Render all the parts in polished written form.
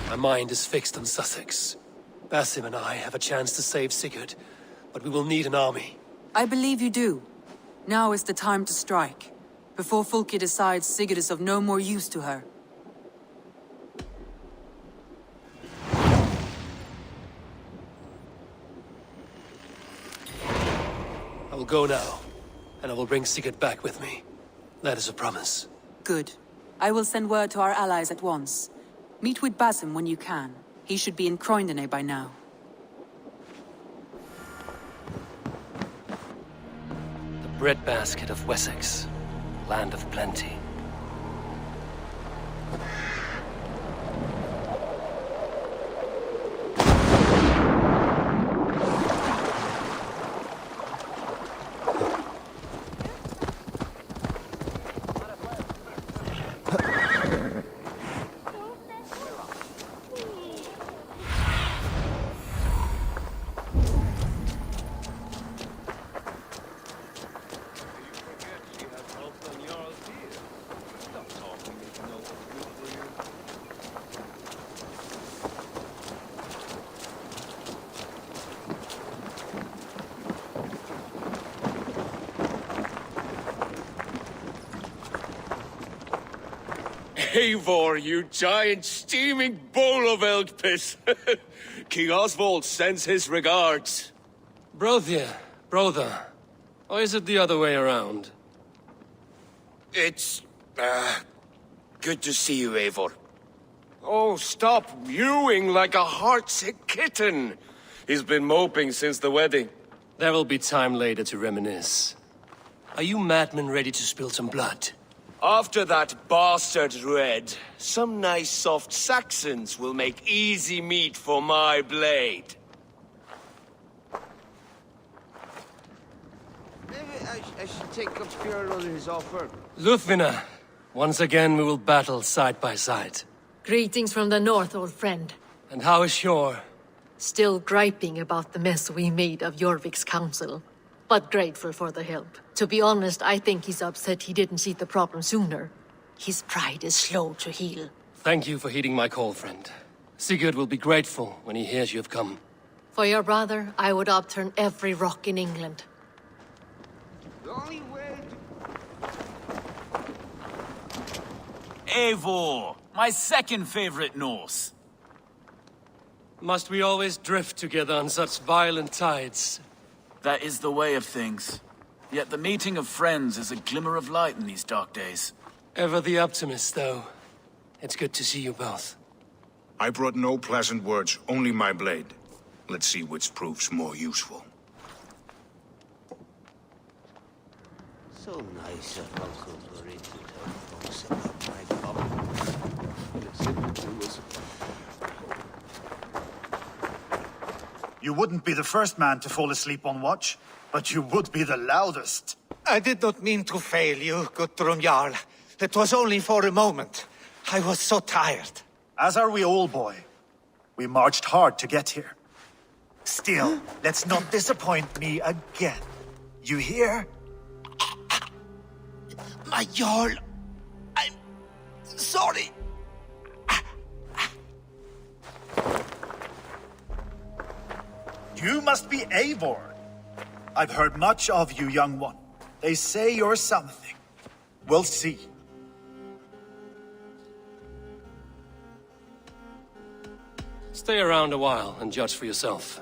My mind is fixed on Suthsexe. Basim and I have a chance to save Sigurd, but we will need an army. I believe you do. Now is the time to strike, before Fulke decides Sigurd is of no more use to her. I will go now, and I will bring Sigurd back with me. That is a promise. Good. I will send word to our allies at once. Meet with Basim when you can. He should be in Croydon by now. The breadbasket of Wessex, land of plenty. Eivor, you giant steaming bowl of elk piss! King Oswald sends his regards. Brother. Or is it the other way around? It's, good to see you, Eivor. Oh, stop mewing like a heartsick kitten. He's been moping since the wedding. There will be time later to reminisce. Are you madmen ready to spill some blood? After that bastard Red, some nice soft Saxons will make easy meat for my blade. Maybe I should take up Spirit under his offer. Lufvina, once again we will battle side by side. Greetings from the north, old friend. And how is Shore? Still griping about the mess we made of Jorvik's council, but grateful for the help. To be honest, I think he's upset he didn't see the problem sooner. His pride is slow to heal. Thank you for heeding my call, friend. Sigurd will be grateful when he hears you have come. For your brother, I would upturn every rock in England. The only way Eivor, my second favorite Norse. Must we always drift together on such violent tides? That is the way of things. Yet the meeting of friends is a glimmer of light in these dark days. Ever the optimist, though. It's good to see you both. I brought no pleasant words, only my blade. Let's see which proves more useful. so nice of Uncle Murray to tell folks about my problem. It's simply was. You wouldn't be the first man to fall asleep on watch, but you would be the loudest. I did not mean to fail you, Guthrum Jarl. It was only for a moment. I was so tired. As are we all, boy. We marched hard to get here. Still, let's not disappoint me again. You hear? My Jarl, I'm sorry. You must be Eivor. I've heard much of you, young one. They say you're something. We'll see. Stay around a while and judge for yourself.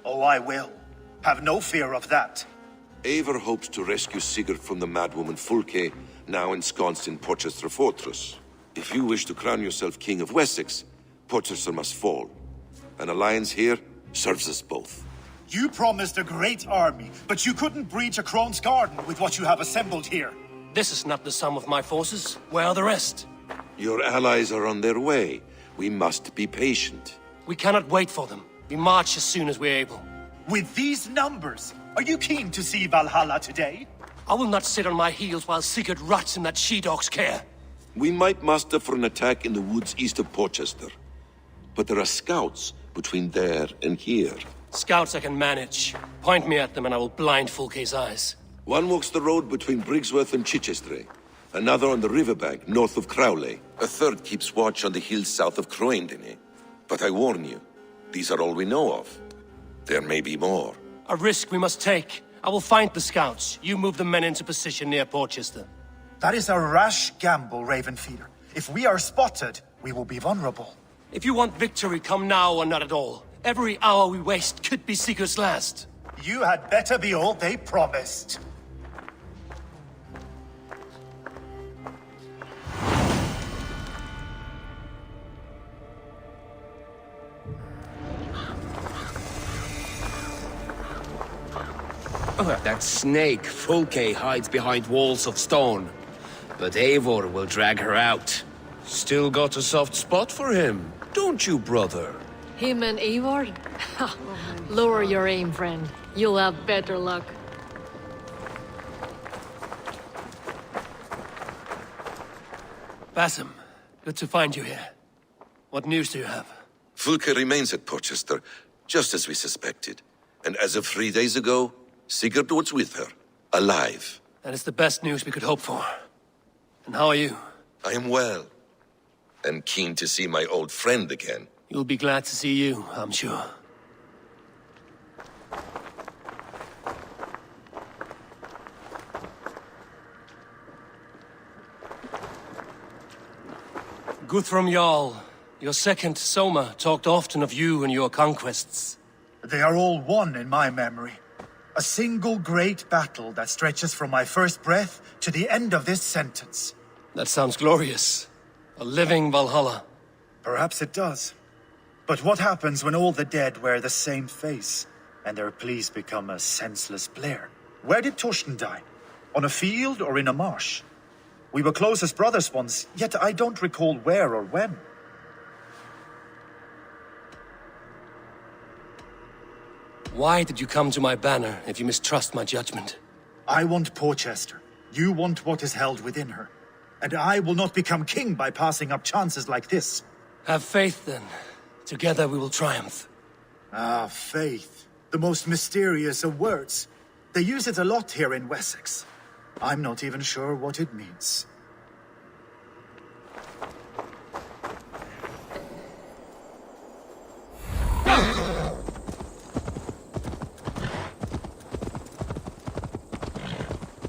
Oh, I will. Have no fear of that. Eivor hopes to rescue Sigurd from the madwoman Fulke, now ensconced in Portcestre fortress. If you wish to crown yourself King of Wessex, Portcestre must fall. An alliance here serves us both. You promised a great army, but you couldn't breach a Crone's garden with what you have assembled here. This is not the sum of my forces. Where are the rest? Your allies are on their way. We must be patient. We cannot wait for them. We march as soon as we're able. With these numbers, are you keen to see Valhalla today? I will not sit on my heels while Sigurd rots in that she-dog's care. We might muster for an attack in the woods east of Portcestre. But there are scouts between there and here. Scouts I can manage. Point me at them and I will blind Fulke's eyes. One walks the road between Briggsworth and Chichestre. another on the riverbank north of Crowley. A third keeps watch on the hills south of Croendene. But I warn you, these are all we know of. There may be more. A risk we must take. I will find the scouts. You move the men into position near Portcestre. That is a rash gamble, Ravenfeeder. If we are spotted, we will be vulnerable. If you want victory, come now or not at all. Every hour we waste could be Sigurd's last. You had better be all they promised. That snake, Fulke, hides behind walls of stone. But Eivor will drag her out. Still got a soft spot for him, don't you, brother? Him and Eivor? Lower your aim, friend. You'll have better luck. Basim, good to find you here. What news do you have? Fulke remains at Portcestre, just as we suspected. And as of 3 days ago, Sigurd was with her, alive. That is the best news we could hope for. And how are you? I am well, and keen to see my old friend again. You'll be glad to see you, I'm sure. Guthrum Jarl, your second Soma, talked often of you and your conquests. They are all one in my memory. A single great battle that stretches from my first breath to the end of this sentence. That sounds glorious. A living Valhalla. Perhaps it does. But what happens when all the dead wear the same face, and their pleas become a senseless blare? Where did Torsten die? On a field or in a marsh? We were close as brothers once, yet I don't recall where or when. Why did you come to my banner if you mistrust my judgment? I want Portcestre. You want what is held within her. And I will not become king by passing up chances like this. Have faith, then. Together we will triumph. Ah, faith. The most mysterious of words. They use it a lot here in Wessex. I'm not even sure what it means.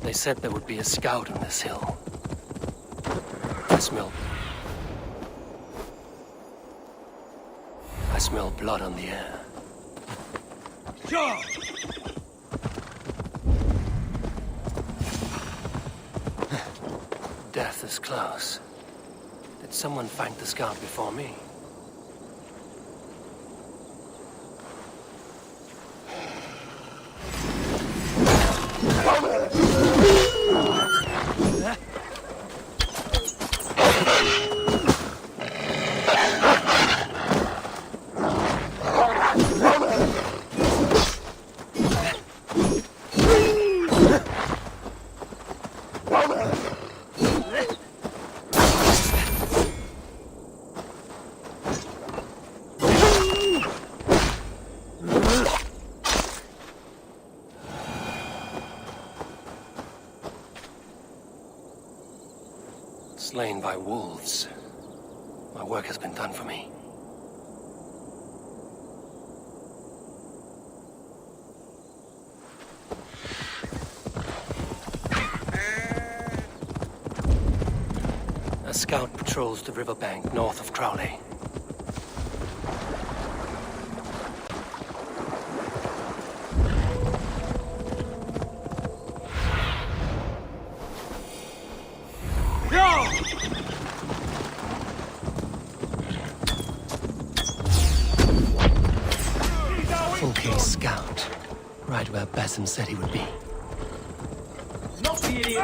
They said there would be a scout on this hill. I smell blood on the air. Death is close. Did someone find the scout before me? Slain by wolves. My work has been done for me. A scout patrols the riverbank north of Crowley. Fulke's scout. Right where Basim said he would be. Not the idiot!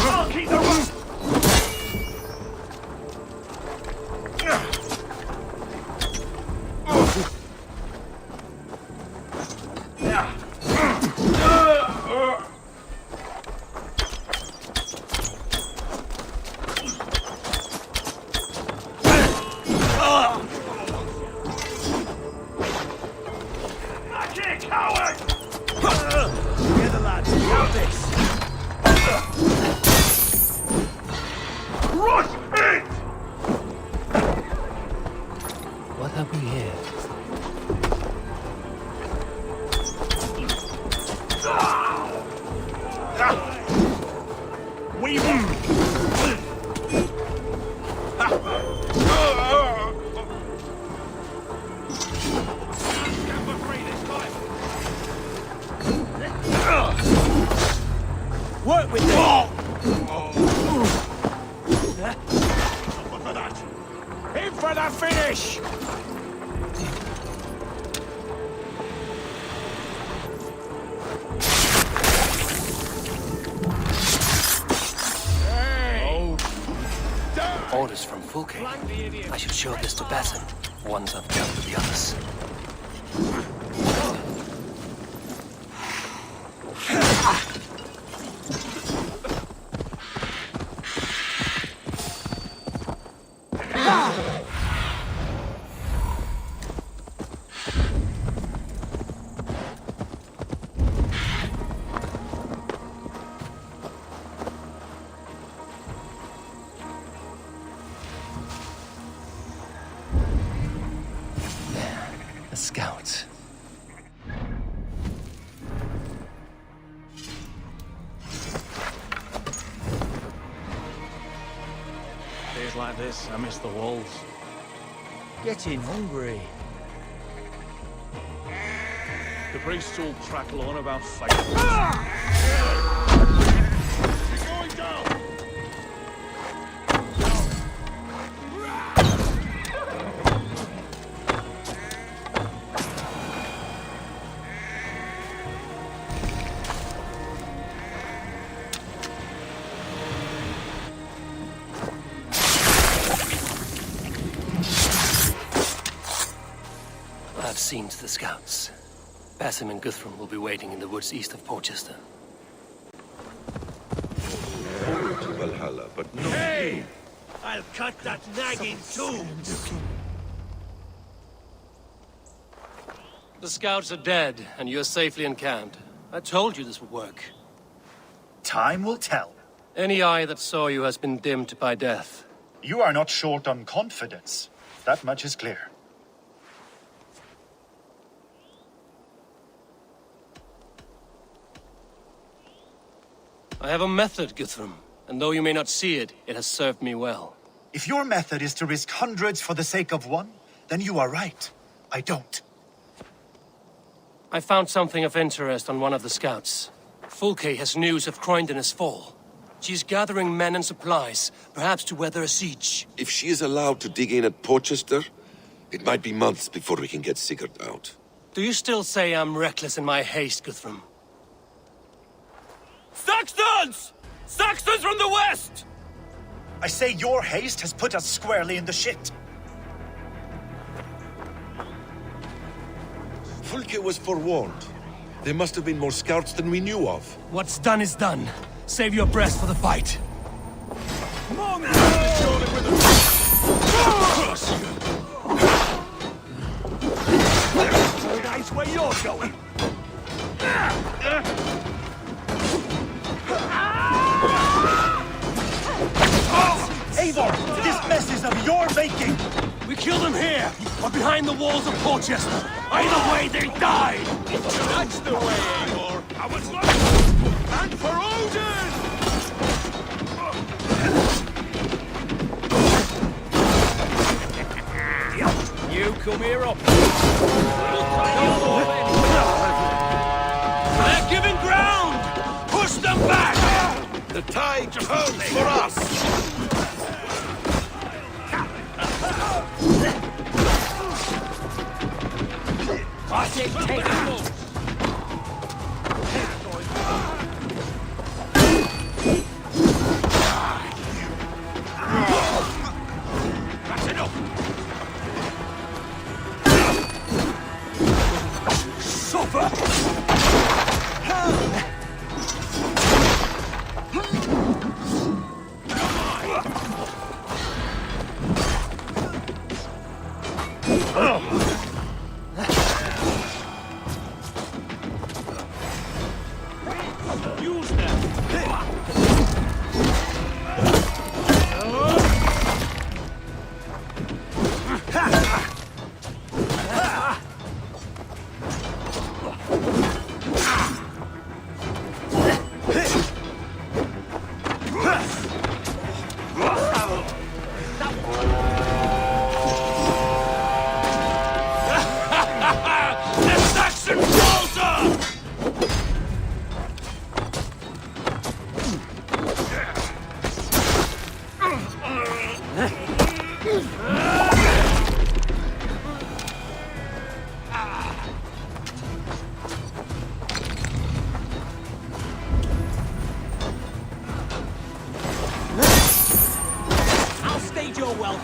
I'll keep the rope! Together, lads. Have this. Rush it! What have we here? Weaver! Work with them! For that! In for the finish! Orders from Fulke. I should show this to Basim once I've dealt with the others. The scouts. Days like this, I miss the walls. Getting hungry. The priests all prattle on about fight. You're going down! I've seen to the scouts. Basim and Guthrum will be waiting in the woods east of Portcestre. Forward to Valhalla, but no. Hey! I'll cut that nag in two! The scouts are dead, and you're safely encamped. I told you this would work. Time will tell. Any eye that saw you has been dimmed by death. You are not short on confidence. That much is clear. I have a method, Guthrum, and though you may not see it, it has served me well. If your method is to risk hundreds for the sake of one, then you are right. I don't. I found something of interest on one of the scouts. Fulke has news of Croydon's fall. She's gathering men and supplies, perhaps to weather a siege. If she is allowed to dig in at Portchester, it might be months before we can get Sigurd out. Do you still say I'm reckless in my haste, Guthrum? Saxons! Saxons from the west! I say your haste has put us squarely in the shit. Fulke was forewarned. There must have been more scouts than we knew of. What's done is done. Save your breath for the fight. Come on, man! Nice where you're going. Eivor, this mess is of your making! We killed them here, or behind the walls of Portchester. Either way, they died! That's the way, Eivor! I was like... And for Odin! You come here up. They're giving ground! Push them back! The tide turns for us! That's enough! Suffer! The Saxon Walter! I'll stage your welcome.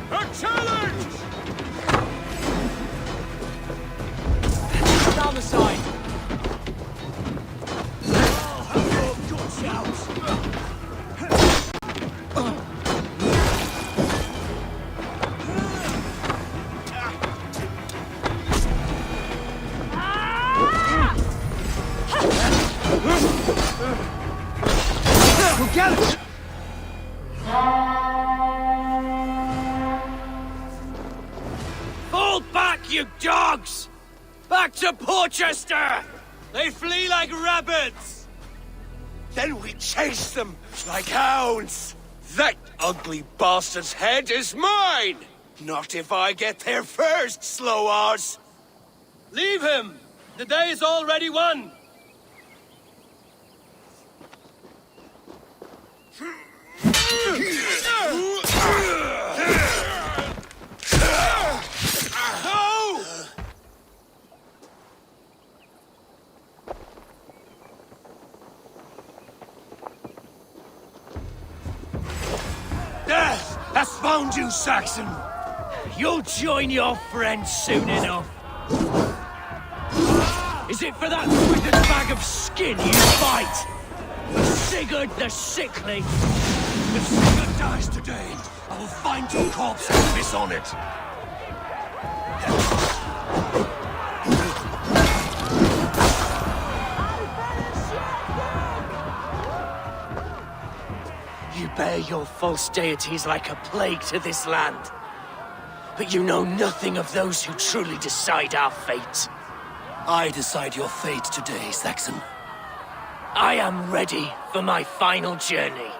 A challenge! Down the side. Oh, good shout. We'll get it! Fall back, you dogs! Back to Portcestre! They flee like rabbits! Then we chase them like hounds! That ugly bastard's head is mine! Not if I get there first, slow-arse! Leave him! The day is already won! Death has found you, Saxon! You'll join your friends soon enough. Is it for that withered bag of skin you fight? Sigurd the Sickly? If Sigurd dies today, I will find your corpse and piss on it. You bear your false deities like a plague to this land. But you know nothing of those who truly decide our fate. I decide your fate today, Saxon. I am ready for my final journey.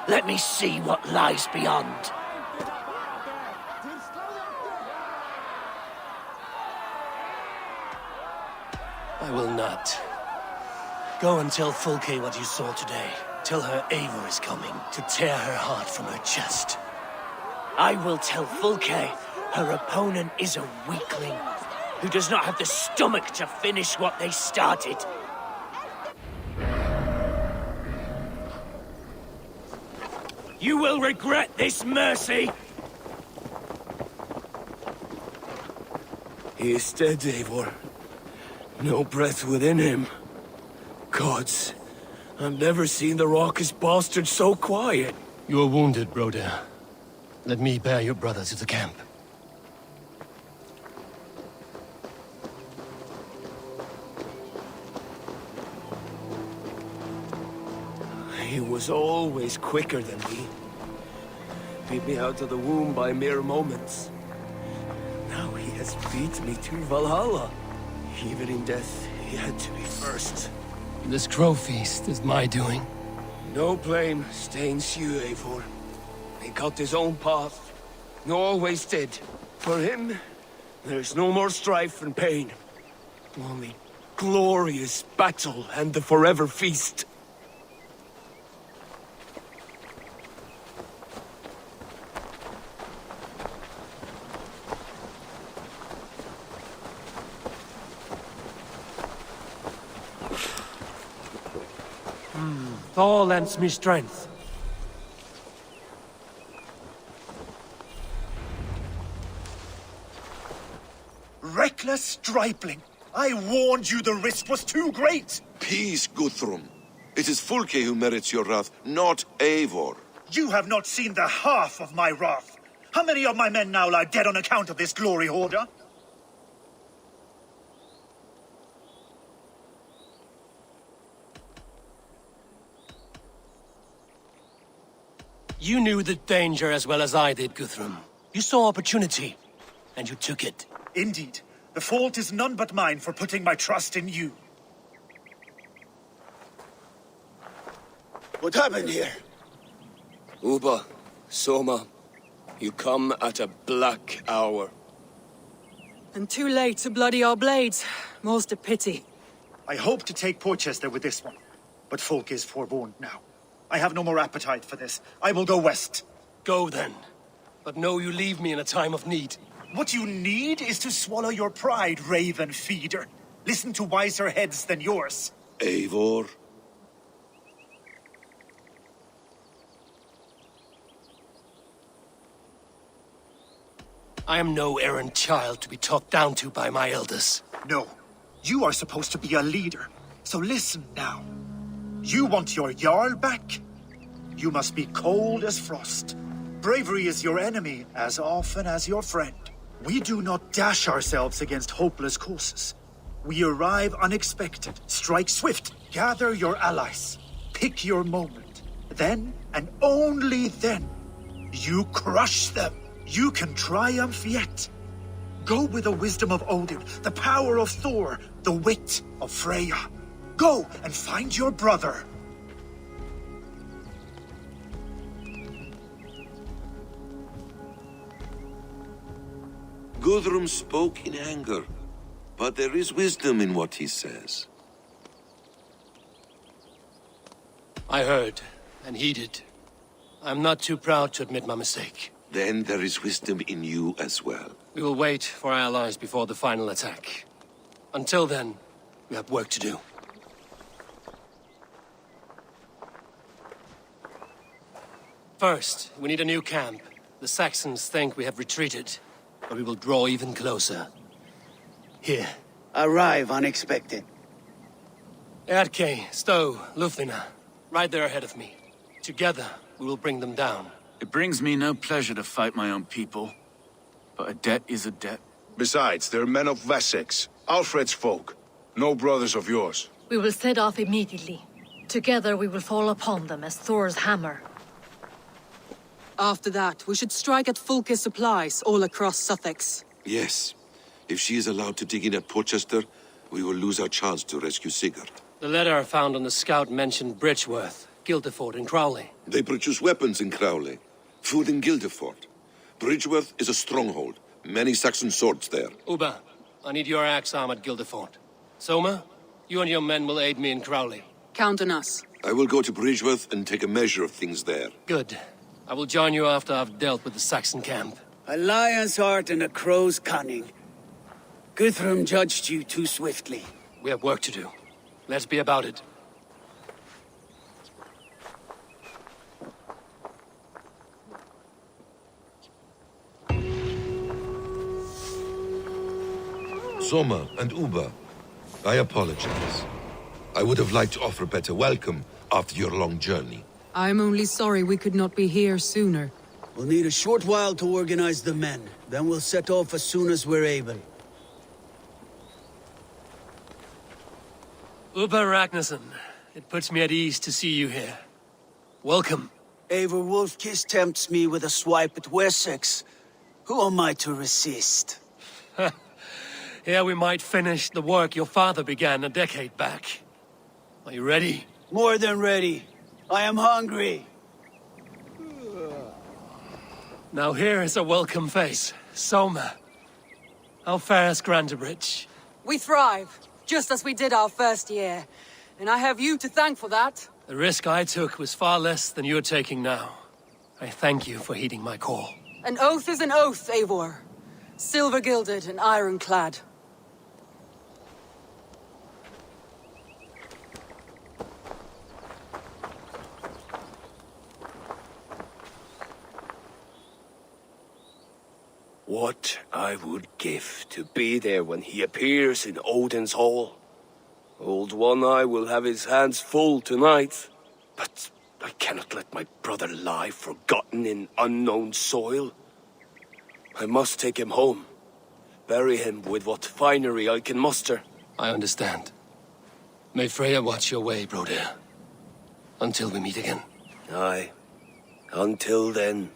Let me see what lies beyond. I will not. Go and tell Fulke what you saw today. Tell her Eivor is coming to tear her heart from her chest. I will tell Fulke her opponent is a weakling who does not have the stomach to finish what they started. You will regret this, Mercy! He is dead, Eivor. No breath within him. Gods, I've never seen the raucous bastard so quiet. You are wounded, Broder. Let me bear your brother to the camp. He was always quicker than me. Beat me out of the womb by mere moments. Now he has beat me to Valhalla. Even in death, he had to be first. This crow feast is my doing. No blame stains you, Eivor. He cut his own path. He always did. For him, there's no more strife and pain. Only glorious battle and the forever feast. Thor lends me strength. Reckless stripling! I warned you the risk was too great! Peace, Guthrum. It is Fulke who merits your wrath, not Eivor. You have not seen the half of my wrath. How many of my men now lie dead on account of this glory hoarder? You knew the danger as well as I did, Guthrum. You saw opportunity, and you took it. Indeed. The fault is none but mine for putting my trust in you. What happened here? Uba, Soma, you come at a black hour. And too late to bloody our blades. Most a pity. I hope to take Portcestre with this one, but folk is forewarned now. I have no more appetite for this. I will go west. Go then. But know you leave me in a time of need. What you need is to swallow your pride, raven feeder. Listen to wiser heads than yours. Eivor? I am no errant child to be talked down to by my elders. No. You are supposed to be a leader. So listen now. You want your Jarl back? You must be cold as frost. Bravery is your enemy as often as your friend. We do not dash ourselves against hopeless causes. We arrive unexpected, strike swift, gather your allies, pick your moment. Then, and only then, you crush them. You can triumph yet. Go with the wisdom of Odin, the power of Thor, the wit of Freya. Go and find your brother. Guthrum spoke in anger, but there is wisdom in what he says. I heard, and heeded. I'm not too proud to admit my mistake. Then there is wisdom in you as well. We will wait for our allies before the final attack. Until then, we have work to do. First, we need a new camp. The Saxons think we have retreated, but we will draw even closer. Here. Arrive unexpected. Erke, Stowe, Lufthina, right there ahead of me. Together, we will bring them down. It brings me no pleasure to fight my own people, but a debt is a debt. Besides, they're men of Wessex, Alfred's folk, no brothers of yours. We will set off immediately. Together we will fall upon them as Thor's hammer. After that, we should strike at Fulke's supplies all across Suthsexe. Yes. If she is allowed to dig in at Portcestre, we will lose our chance to rescue Sigurd. The letter found on the scout mentioned Bridgeworth, Guildeford, and Crowley. They produce weapons in Crowley, food in Guildeford. Bridgeworth is a stronghold. Many Saxon swords there. Uba, I need your axe arm at Guildeford. Soma, you and your men will aid me in Crowley. Count on us. I will go to Bridgeworth and take a measure of things there. Good. I will join you after I've dealt with the Saxon camp. A lion's heart and a crow's cunning. Guthrum judged you too swiftly. We have work to do. Let's be about it. Soma and Uba, I apologize. I would have liked to offer a better welcome after your long journey. I'm only sorry we could not be here sooner. We'll need a short while to organize the men. Then we'll set off as soon as we're able. Uba Ragnarsson, it puts me at ease to see you here. Welcome. Eivor Wolfkiss tempts me with a swipe at Wessex. Who am I to resist? Here we might finish the work your father began a decade back. Are you ready? More than ready. I am hungry. Now here is a welcome face. Soma. How fares Grandabridge? We thrive, just as we did our first year. And I have you to thank for that. The risk I took was far less than you're taking now. I thank you for heeding my call. An oath is an oath, Eivor. Silver-gilded and ironclad. What I would give to be there when he appears in Odin's hall. Old One-Eye will have his hands full tonight. But I cannot let my brother lie forgotten in unknown soil. I must take him home. Bury him with what finery I can muster. I understand. May Freya watch your way, Broder. Until we meet again. Aye. Until then.